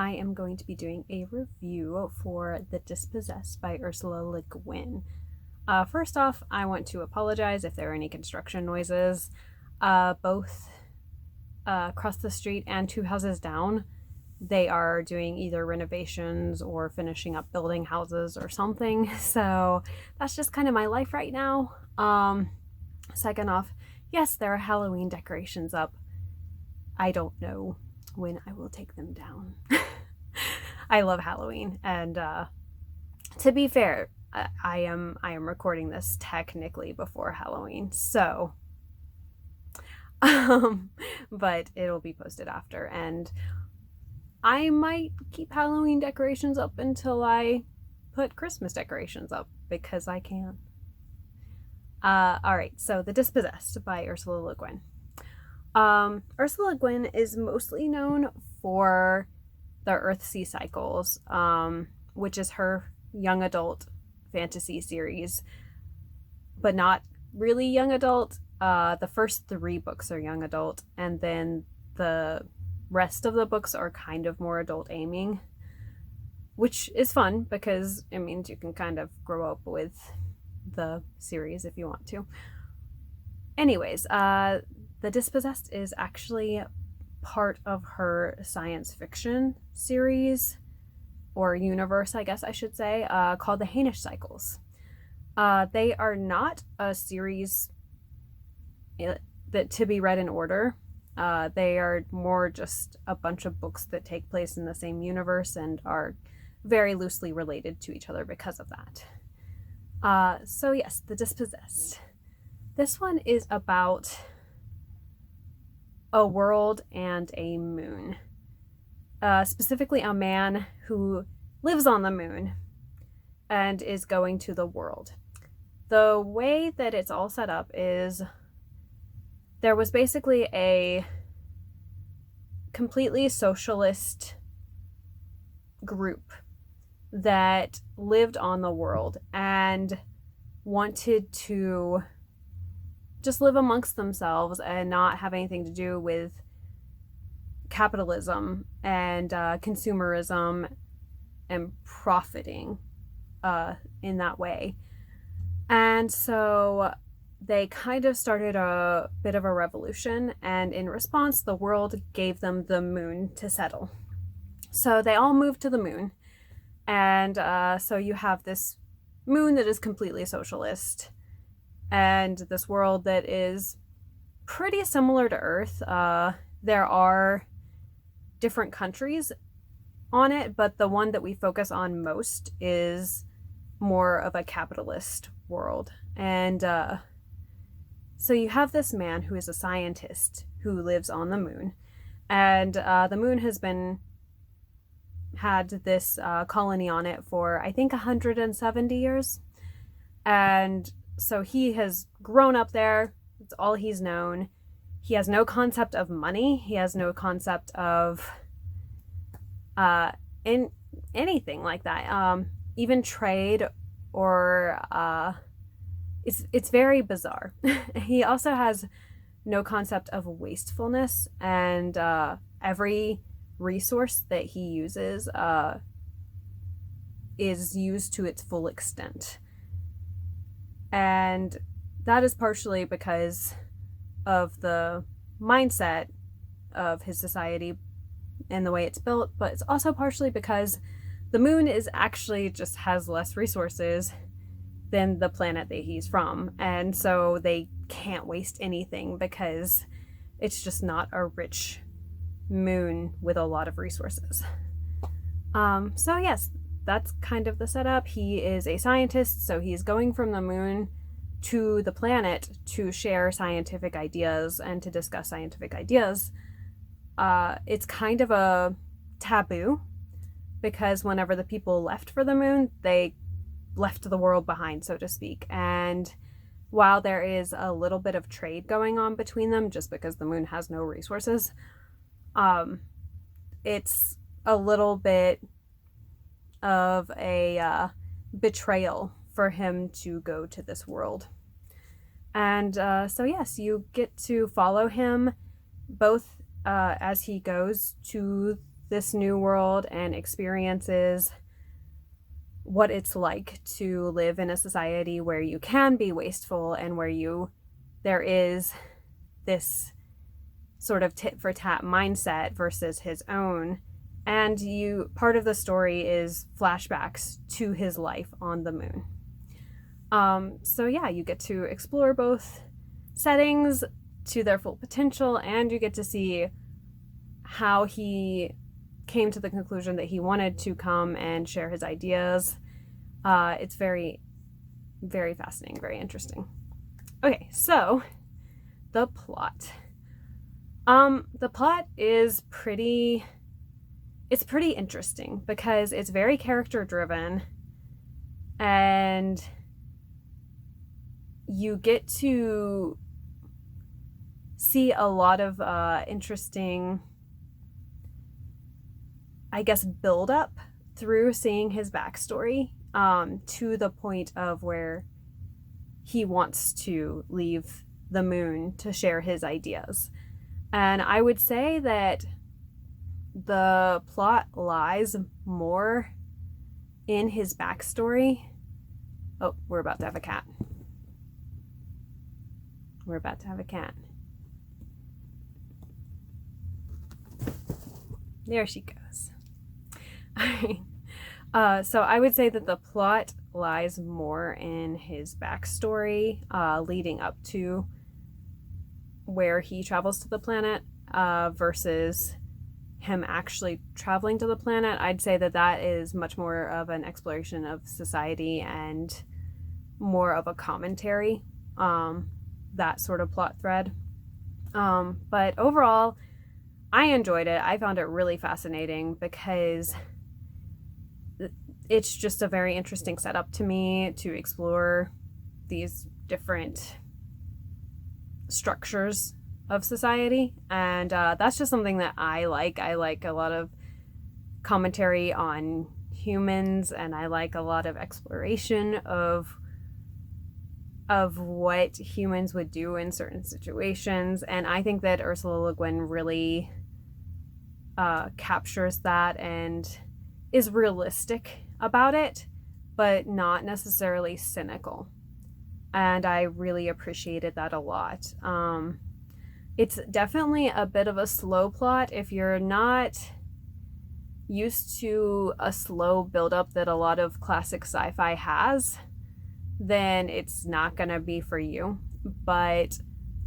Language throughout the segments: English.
I am going to be doing a review for The Dispossessed by Ursula Guin. First off, I want to apologize if there are any construction noises. Both across the street and two houses down, they are doing either renovations or finishing up building houses or something. So that's just kind of my life right now. Second off, yes, there are Halloween decorations up. I don't know when I will take them down. I love Halloween, and to be fair, I am recording this technically before Halloween, so but it'll be posted after, and I might keep Halloween decorations up until I put Christmas decorations up because I can. Alright, so The Dispossessed by Ursula Le Guin. Ursula Guin is mostly known for the Earthsea Cycles, which is her young adult fantasy series, but not really young adult. The first 3 books are young adult, and then the rest of the books are kind of more adult aiming, which is fun because it means you can kind of grow up with the series if you want to. Anyways, The Dispossessed is actually part of her science fiction series, or universe, I guess I should say, called the Hainish Cycles. They are not a series that to be read in order. They are more just a bunch of books that take place in the same universe and are very loosely related to each other because of that. So yes, The Dispossessed. This one is about a world and a moon. Specifically a man who lives on the moon and is going to the world. The way that it's all set up is there was basically a completely socialist group that lived on the world and wanted to just live amongst themselves and not have anything to do with capitalism and consumerism and profiting in that way. And so they kind of started a bit of a revolution, and in response, the world gave them the moon to settle. So they all moved to the moon, and so you have this moon that is completely socialist, and this world that is pretty similar to Earth. There are different countries on it, but the one that we focus on most is more of a capitalist world. And so you have this man who is a scientist who lives on the moon, and the moon has had this colony on it for I think 170 years, and so he has grown up there. It's all he's known. He has no concept of money. He has no concept of in anything like that. Even trade or it's very bizarre. He also has no concept of wastefulness, and every resource that he uses is used to its full extent. And that is partially because of the mindset of his society and the way it's built, but it's also partially because the moon is actually just has less resources than the planet that he's from, and so they can't waste anything because it's just not a rich moon with a lot of resources. So yes, that's kind of the setup. He is a scientist, so he's going from the moon to the planet to share scientific ideas and to discuss scientific ideas. It's kind of a taboo because whenever the people left for the moon, they left the world behind, so to speak. And while there is a little bit of trade going on between them, just because the moon has no resources, it's a little bit of a betrayal for him to go to this world. And so yes, you get to follow him both as he goes to this new world and experiences what it's like to live in a society where you can be wasteful and where there is this sort of tit for tat mindset versus his own. And part of the story is flashbacks to his life on the moon. So yeah, you get to explore both settings to their full potential, and you get to see how he came to the conclusion that he wanted to come and share his ideas. It's very, very fascinating, very interesting. Okay, so the plot. The plot is pretty interesting because it's very character driven, and you get to see a lot of interesting, I guess, build up through seeing his backstory to the point of where he wants to leave the moon to share his ideas. And I would say that the plot lies more in his backstory. Oh, we're about to have a cat. We're about to have a cat. There she goes. So I would say that the plot lies more in his backstory leading up to where he travels to the planet versus him actually traveling to the planet. I'd say that is much more of an exploration of society and more of a commentary, that sort of plot thread. But overall, I enjoyed it. I found it really fascinating because it's just a very interesting setup to me to explore these different structures of society, and that's just something that I like. I like a lot of commentary on humans, and I like a lot of exploration of what humans would do in certain situations, and I think that Ursula Le Guin really captures that and is realistic about it, but not necessarily cynical. And I really appreciated that a lot. It's definitely a bit of a slow plot. If you're not used to a slow buildup that a lot of classic sci-fi has, then it's not going to be for you. But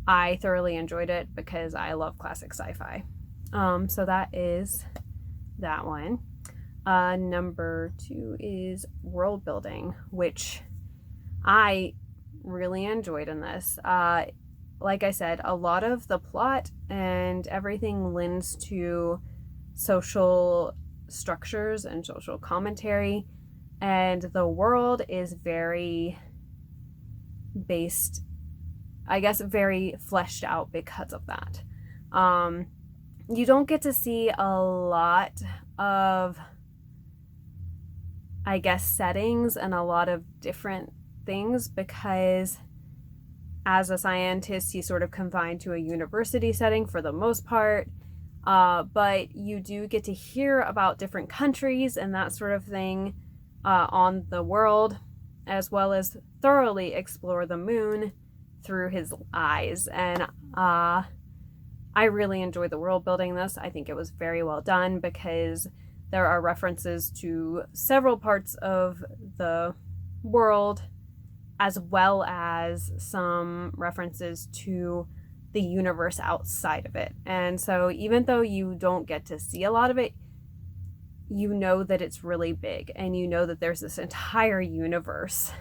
I thoroughly enjoyed it because I love classic sci-fi. So that is that one. Number 2 is world building, which I really enjoyed in this. Like I said, a lot of the plot and everything lends to social structures and social commentary, and the world is very based, I guess, very fleshed out because of that. You don't get to see a lot of, I guess, settings and a lot of different things because as a scientist, he's sort of confined to a university setting for the most part. But you do get to hear about different countries and that sort of thing on the world, as well as thoroughly explore the moon through his eyes. And I really enjoyed the world building in this. I think it was very well done because there are references to several parts of the world, as well as some references to the universe outside of it. And so even though you don't get to see a lot of it, you know that it's really big and you know that there's this entire universe,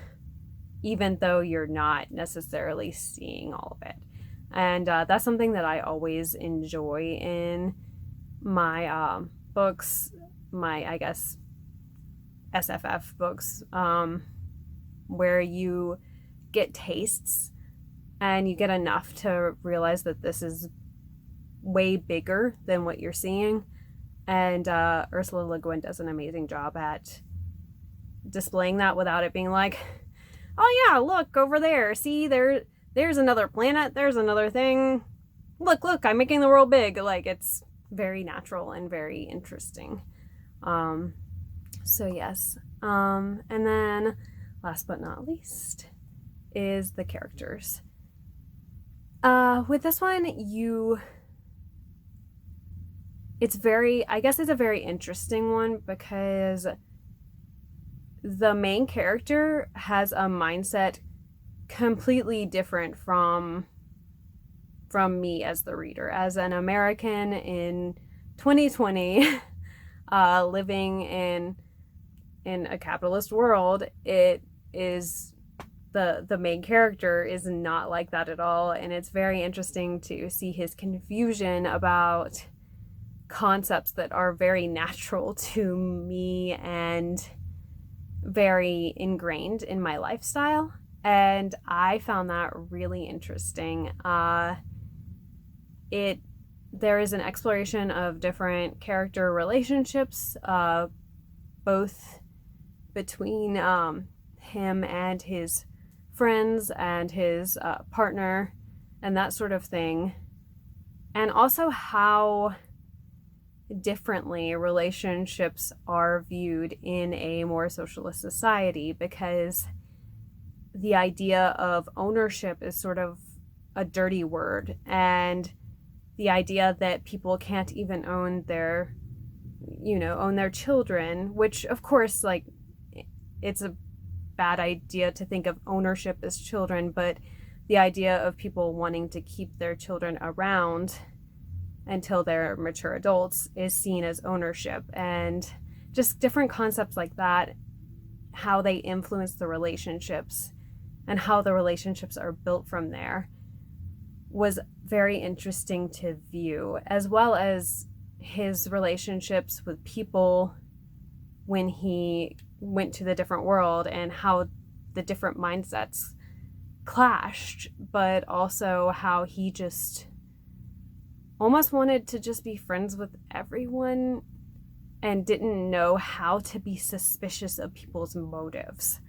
even though you're not necessarily seeing all of it. And that's something that I always enjoy in my books, my, I guess, SFF books, where you get tastes and you get enough to realize that this is way bigger than what you're seeing. And Ursula Le Guin does an amazing job at displaying that without it being like, oh yeah, look over there, see, there's another planet, there's another thing, look, I'm making the world big. Like, it's very natural and very interesting. So yes. And then last but not least is the characters. With this one, it's a very interesting one because the main character has a mindset completely different from me as the reader. As an American in 2020, living in a capitalist world, it is the main character is not like that at all, and it's very interesting to see his confusion about concepts that are very natural to me and very ingrained in my lifestyle. And I found that really interesting. There is an exploration of different character relationships, both between him and his friends and his partner and that sort of thing, and also how differently relationships are viewed in a more socialist society, because the idea of ownership is sort of a dirty word, and the idea that people can't even own their children, which of course, like, it's a bad idea to think of ownership as children, but the idea of people wanting to keep their children around until they're mature adults is seen as ownership, and just different concepts like that, how they influence the relationships and how the relationships are built from there, was very interesting to view, as well as his relationships with people when he went to the different world and how the different mindsets clashed, but also how he just almost wanted to just be friends with everyone and didn't know how to be suspicious of people's motives.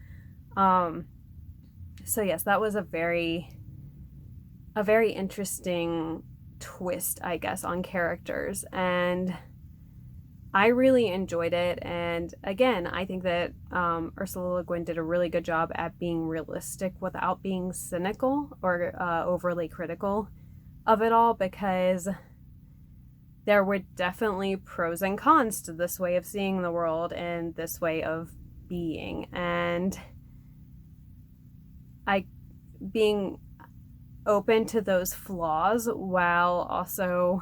So yes, that was a very interesting twist, I guess, on characters, and I really enjoyed it. And again, I think that Ursula Le Guin did a really good job at being realistic without being cynical or overly critical of it all, because there were definitely pros and cons to this way of seeing the world and this way of being, and being open to those flaws while also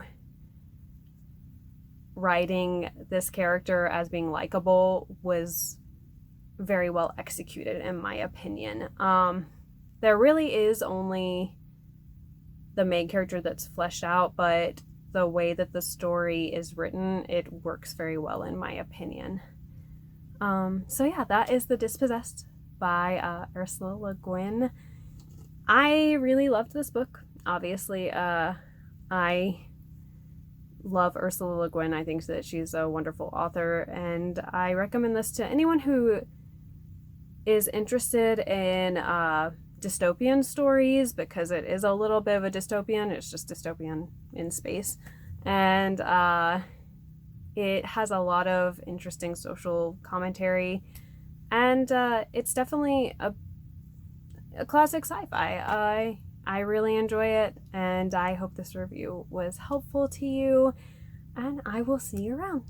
writing this character as being likable was very well executed, in my opinion. There really is only the main character that's fleshed out, but the way that the story is written, it works very well, in my opinion. So yeah, that is The Dispossessed by Ursula Le Guin. I really loved this book. Obviously, I love Ursula Le Guin. I think that she's a wonderful author, and I recommend this to anyone who is interested in dystopian stories, because it is a little bit of a dystopian. It's just dystopian in space, and it has a lot of interesting social commentary, and it's definitely a classic sci-fi. I really enjoy it, and I hope this review was helpful to you, and I will see you around.